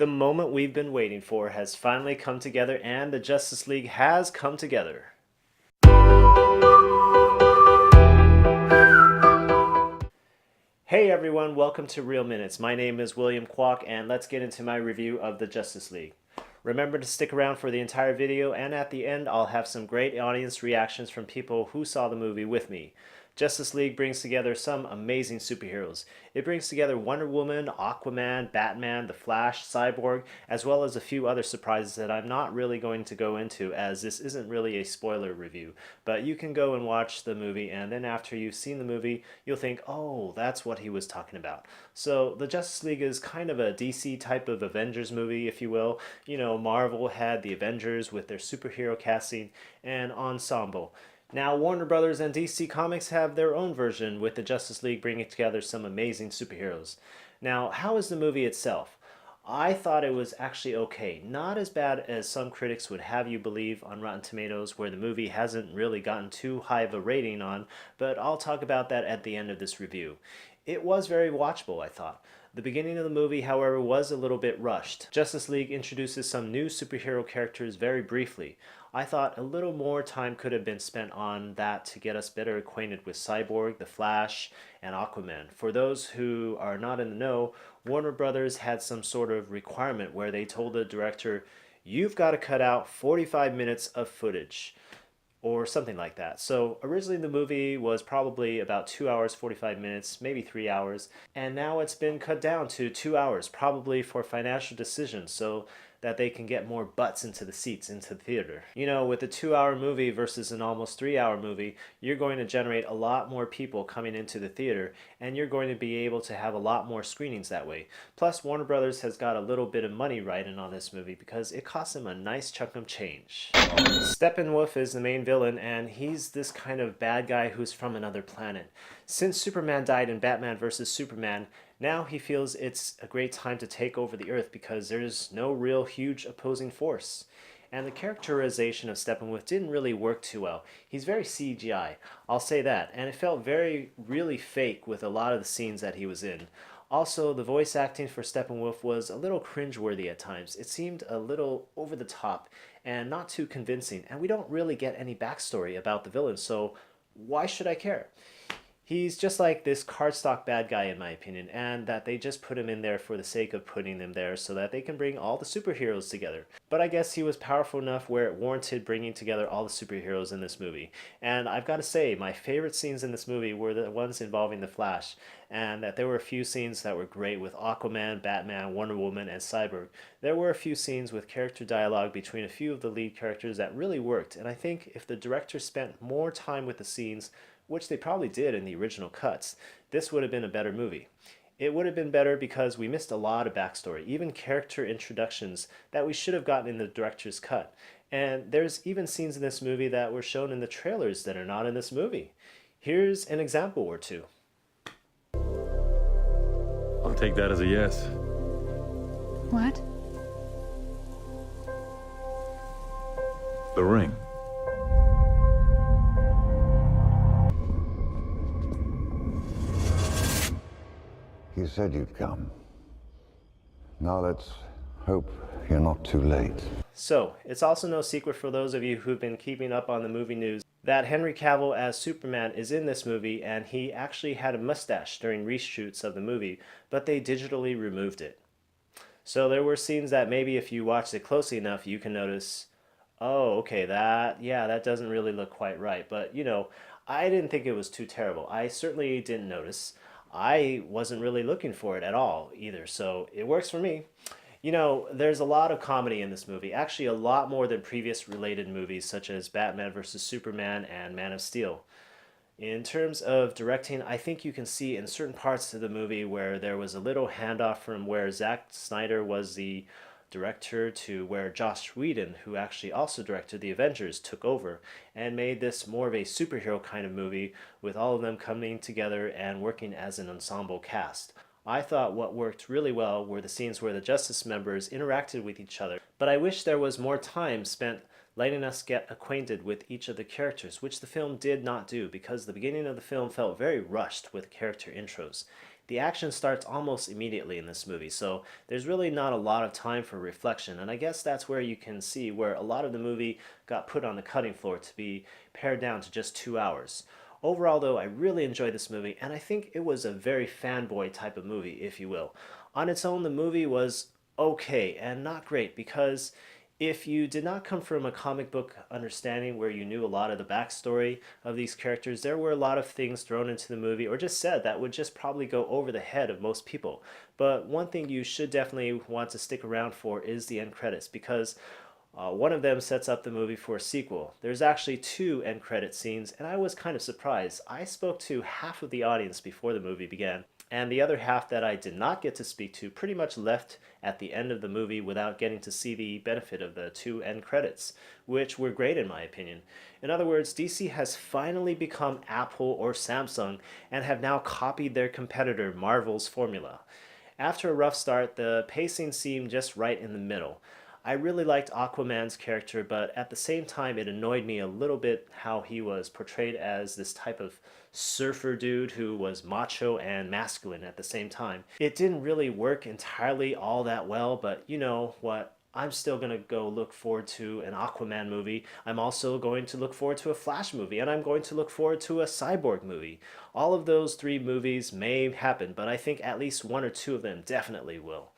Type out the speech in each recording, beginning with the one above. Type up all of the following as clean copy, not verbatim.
The moment we've been waiting for has finally come together, and the Justice League has come together. Hey everyone, welcome to Real Minutes. My name is William Kwok, and let's get into my review of the Justice League. Remember to stick around for the entire video, and at the end I'll have some great audience reactions from people who saw the movie with me. Justice League brings together some amazing superheroes. It brings together Wonder Woman, Aquaman, Batman, The Flash, Cyborg, as well as a few other surprises that I'm not really going to go into, as this isn't really a spoiler review. But you can go and watch the movie, and then after you've seen the movie, you'll think, oh, that's what he was talking about. So the Justice League is kind of a DC type of Avengers movie, if you will. You know, Marvel had the Avengers with their superhero casting and ensemble. Now, Warner Brothers and DC Comics have their own version, with the Justice League bringing together some amazing superheroes. Now, how is the movie itself? I thought it was actually okay. Not as bad as some critics would have you believe on Rotten Tomatoes, where the movie hasn't really gotten too high of a rating on, but I'll talk about that at the end of this review. It was very watchable, I thought. The beginning of the movie, however, was a little bit rushed. Justice League introduces some new superhero characters very briefly. I thought a little more time could have been spent on that to get us better acquainted with Cyborg, The Flash, and Aquaman. For those who are not in the know, Warner Brothers had some sort of requirement where they told the director, you've got to cut out 45 minutes of footage, or something like that. So originally the movie was probably about 2 hours 45 minutes, maybe 3 hours, and now it's been cut down to 2 hours, probably for financial decisions, so that they can get more butts into the seats into the theater. You know, with a 2-hour movie versus an almost 3-hour movie, you're going to generate a lot more people coming into the theater, and you're going to be able to have a lot more screenings that way. Plus, Warner Brothers has got a little bit of money riding on this movie because it cost them a nice chunk of change. Steppenwolf is the main villain, and he's this kind of bad guy who's from another planet. Since Superman died in Batman vs. Superman, now he feels it's a great time to take over the Earth because there's no real huge opposing force. And the characterization of Steppenwolf didn't really work too well. He's very CGI, I'll say that, and it felt really fake with a lot of the scenes that he was in. Also, the voice acting for Steppenwolf was a little cringeworthy at times. It seemed a little over the top and not too convincing, and we don't really get any backstory about the villain, so why should I care? He's just like this cardstock bad guy in my opinion, and that they just put him in there for the sake of putting him there so that they can bring all the superheroes together. But I guess he was powerful enough where it warranted bringing together all the superheroes in this movie. And I've got to say, my favorite scenes in this movie were the ones involving the Flash, and that there were a few scenes that were great with Aquaman, Batman, Wonder Woman, and Cyborg. There were a few scenes with character dialogue between a few of the lead characters that really worked, and I think if the director spent more time with the scenes, which they probably did in the original cuts, this would have been a better movie. It would have been better because we missed a lot of backstory, even character introductions that we should have gotten in the director's cut. And there's even scenes in this movie that were shown in the trailers that are not in this movie. Here's an example or two. I'll take that as a yes. What? The ring. You said you'd come. Now let's hope you're not too late. So, it's also no secret for those of you who've been keeping up on the movie news that Henry Cavill as Superman is in this movie, and he actually had a mustache during reshoots of the movie, but they digitally removed it. So there were scenes that maybe if you watched it closely enough you can notice, oh, okay, that doesn't really look quite right. But, you know, I didn't think it was too terrible. I certainly didn't notice. I wasn't really looking for it at all either, so it works for me. You know, there's a lot of comedy in this movie, actually a lot more than previous related movies such as Batman vs. Superman and Man of Steel. In terms of directing, I think you can see in certain parts of the movie where there was a little handoff from where Zack Snyder was the director to where Joss Whedon, who actually also directed The Avengers, took over and made this more of a superhero kind of movie with all of them coming together and working as an ensemble cast. I thought what worked really well were the scenes where the Justice members interacted with each other, but I wish there was more time spent letting us get acquainted with each of the characters, which the film did not do because the beginning of the film felt very rushed with character intros. The action starts almost immediately in this movie, so there's really not a lot of time for reflection, and I guess that's where you can see where a lot of the movie got put on the cutting floor to be pared down to just 2 hours. Overall, though, I really enjoyed this movie, and I think it was a very fanboy type of movie, if you will. On its own, the movie was okay and not great because if you did not come from a comic book understanding where you knew a lot of the backstory of these characters, there were a lot of things thrown into the movie or just said that would just probably go over the head of most people. But one thing you should definitely want to stick around for is the end credits because one of them sets up the movie for a sequel. There's actually two end credit scenes, and I was kind of surprised. I spoke to half of the audience before the movie began, and the other half that I did not get to speak to pretty much left at the end of the movie without getting to see the benefit of the two end credits, which were great in my opinion. In other words, DC has finally become Apple or Samsung and have now copied their competitor Marvel's formula. After a rough start, the pacing seemed just right in the middle. I really liked Aquaman's character, but at the same time, it annoyed me a little bit how he was portrayed as this type of surfer dude who was macho and masculine at the same time. It didn't really work entirely all that well, but you know what? I'm still going to go look forward to an Aquaman movie. I'm also going to look forward to a Flash movie, and I'm going to look forward to a Cyborg movie. All of those three movies may happen, but I think at least one or two of them definitely will.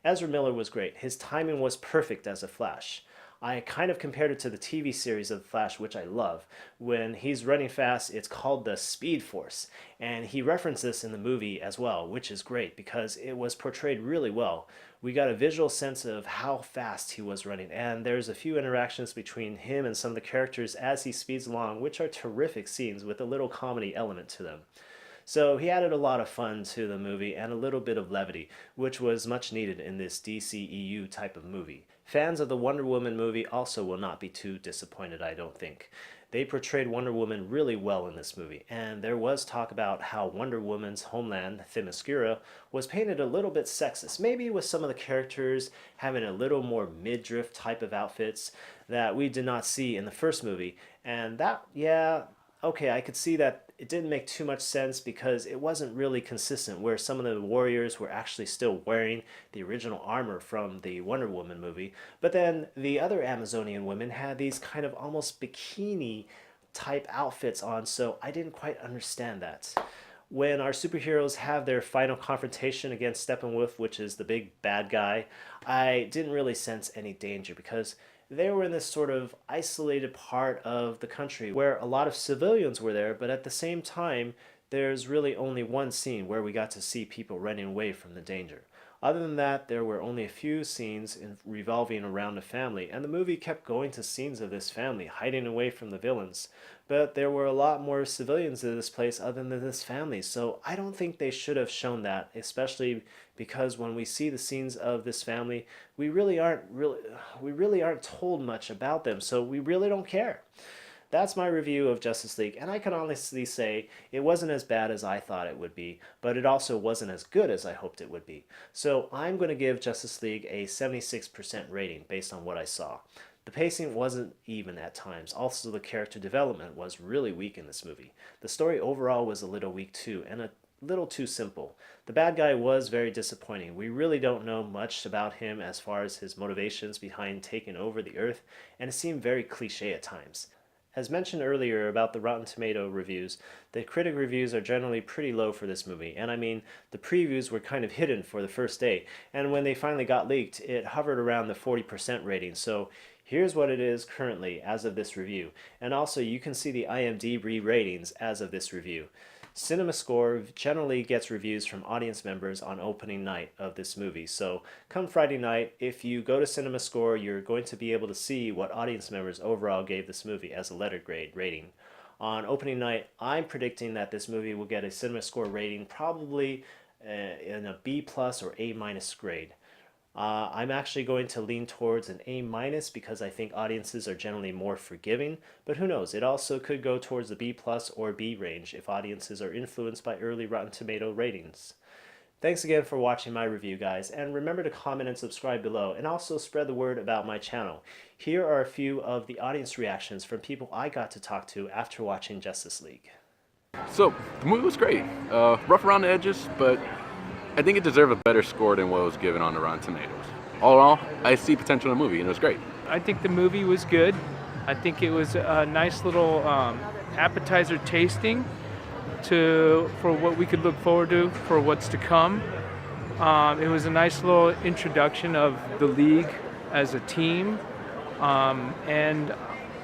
Ezra Miller was great. His timing was perfect as a Flash. I kind of compared it to the TV series of The Flash, which I love. When he's running fast, it's called the Speed Force. And he referenced this in the movie as well, which is great because it was portrayed really well. We got a visual sense of how fast he was running, and there's a few interactions between him and some of the characters as he speeds along, which are terrific scenes with a little comedy element to them. So he added a lot of fun to the movie and a little bit of levity, which was much needed in this DCEU type of movie. Fans of the Wonder Woman movie also will not be too disappointed, I don't think. They portrayed Wonder Woman really well in this movie, and there was talk about how Wonder Woman's homeland, Themyscira, was painted a little bit sexist, maybe with some of the characters having a little more midriff type of outfits that we did not see in the first movie, and that, yeah, okay, I could see that it didn't make too much sense because it wasn't really consistent where some of the warriors were actually still wearing the original armor from the Wonder Woman movie, but then the other Amazonian women had these kind of almost bikini type outfits on, so I didn't quite understand that. When our superheroes have their final confrontation against Steppenwolf, which is the big bad guy, I didn't really sense any danger because they were in this sort of isolated part of the country where a lot of civilians were there, but at the same time, there's really only one scene where we got to see people running away from the danger. Other than that, there were only a few scenes revolving around a family, and the movie kept going to scenes of this family hiding away from the villains. But there were a lot more civilians in this place other than this family, so I don't think they should have shown that, especially because when we see the scenes of this family, we really aren't told much about them, so we really don't care. That's my review of Justice League, and I can honestly say it wasn't as bad as I thought it would be, but it also wasn't as good as I hoped it would be. So I'm going to give Justice League a 76% rating based on what I saw. The pacing wasn't even at times. Also, the character development was really weak in this movie. The story overall was a little weak too, and a little too simple. The bad guy was very disappointing. We really don't know much about him as far as his motivations behind taking over the Earth, and it seemed very cliche at times. As mentioned earlier about the Rotten Tomato reviews, the critic reviews are generally pretty low for this movie, and I mean, the previews were kind of hidden for the first day, and when they finally got leaked, it hovered around the 40% rating, so here's what it is currently as of this review, and also you can see the IMDb ratings as of this review. CinemaScore generally gets reviews from audience members on opening night of this movie. So come Friday night, if you go to CinemaScore, you're going to be able to see what audience members overall gave this movie as a letter grade rating. On opening night, I'm predicting that this movie will get a CinemaScore rating probably in a B plus or A minus grade. I'm actually going to lean towards an A minus because I think audiences are generally more forgiving, but who knows, it also could go towards the B plus or B range if audiences are influenced by early Rotten Tomato ratings. Thanks again for watching my review, guys, and remember to comment and subscribe below, and also spread the word about my channel. Here are a few of the audience reactions from people I got to talk to after watching Justice League. So, the movie was great. Rough around the edges, but I think it deserved a better score than what was given on the Rotten Tomatoes. All in all, I see potential in the movie, and it was great. I think the movie was good. I think it was a nice little appetizer tasting for what we could look forward to for what's to come. It was a nice little introduction of the League as a team, and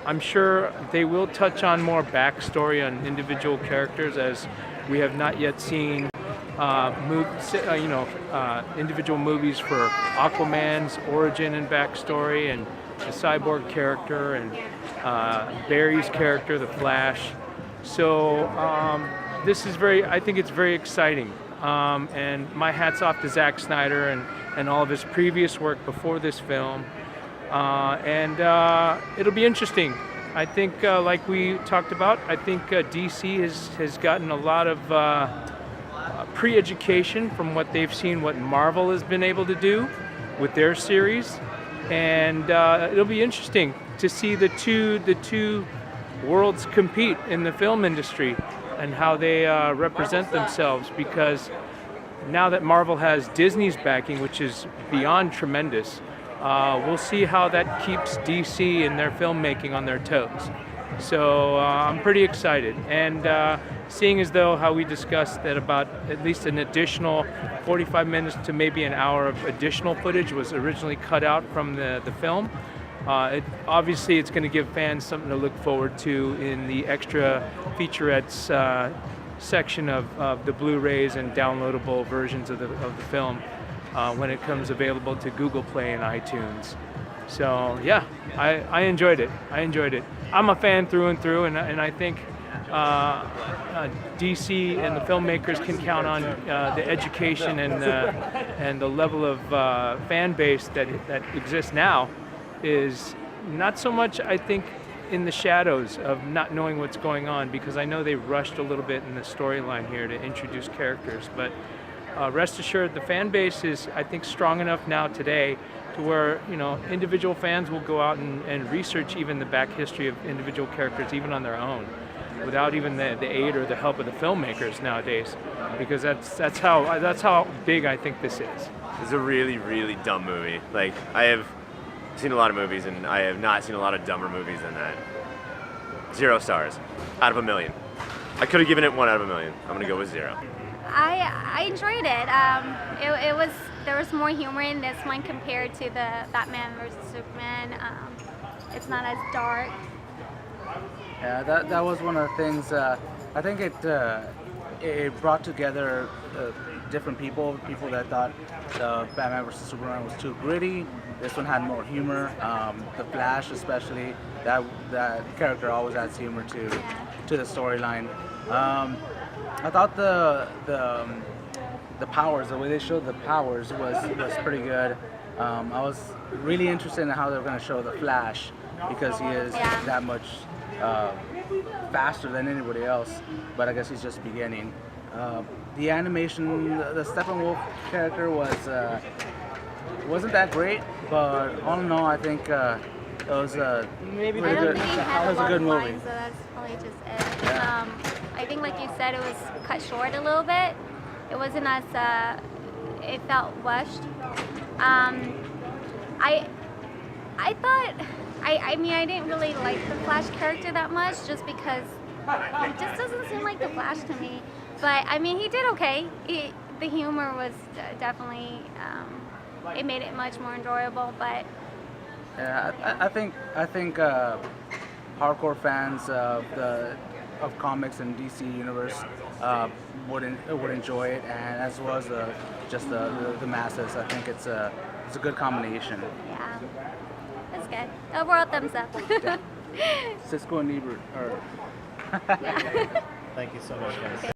I'm sure they will touch on more backstory on individual characters, as we have not yet seen individual movies for Aquaman's origin and backstory, and the Cyborg character, and Barry's character, the Flash. So this is I think it's very exciting. And my hat's off to Zack Snyder and all of his previous work before this film. And it'll be interesting. I think, like we talked about, I think DC has gotten a lot of pre-education from what they've seen, what Marvel has been able to do with their series. And it'll be interesting to see the two worlds compete in the film industry and how they represent themselves, because now that Marvel has Disney's backing, which is beyond tremendous, we'll see how that keeps DC and their filmmaking on their toes. So I'm pretty excited, and seeing as though how we discussed that about at least an additional 45 minutes to maybe an hour of additional footage was originally cut out from the film. Obviously, it's going to give fans something to look forward to in the extra featurettes section of the Blu-rays and downloadable versions of the film when it comes available to Google Play and iTunes. So yeah, I enjoyed it. I'm a fan through and through, and I think DC and the filmmakers can count on the education and the level of fan base that exists now is not so much, I think, in the shadows of not knowing what's going on, because I know they rushed a little bit in the storyline here to introduce characters, but rest assured the fan base is, I think, strong enough now today to where, individual fans will go out and research even the back history of individual characters even on their own, without even the aid or the help of the filmmakers nowadays, because that's how big I think this is. It's a really, really dumb movie. Like, I have seen a lot of movies, and I have not seen a lot of dumber movies than that. 0 stars out of a million. I could have given it 1 out of a million. I'm gonna go with 0. I enjoyed it. There was more humor in this one compared to the Batman vs Superman. It's not as dark. Yeah, that was one of the things. I think it brought together different people that thought Batman vs Superman was too gritty. This one had more humor. The Flash, especially, that character always adds humor to the storyline. I thought the powers, the way they showed the powers was pretty good. I was really interested in how they were going to show the Flash, because he is that much faster than anybody else, but I guess he's just beginning. The animation, the Steppenwolf character wasn't that great, but all in all, I think it was Maybe really good. It was a good movie. Lines, so that's probably just it. Yeah. I think, like you said, it was cut short a little bit. It wasn't as it felt rushed. I thought, I mean, I didn't really like the Flash character that much, just because it just doesn't seem like the Flash to me. But I mean, he did okay. The humor was definitely, it made it much more enjoyable. But yeah, I think hardcore fans of comics and DC universe would enjoy it, and as well as just the masses. I think it's a good combination. yeah, that's good. Overall, thumbs up. Cisco and Ebert are. Thank you so much, guys.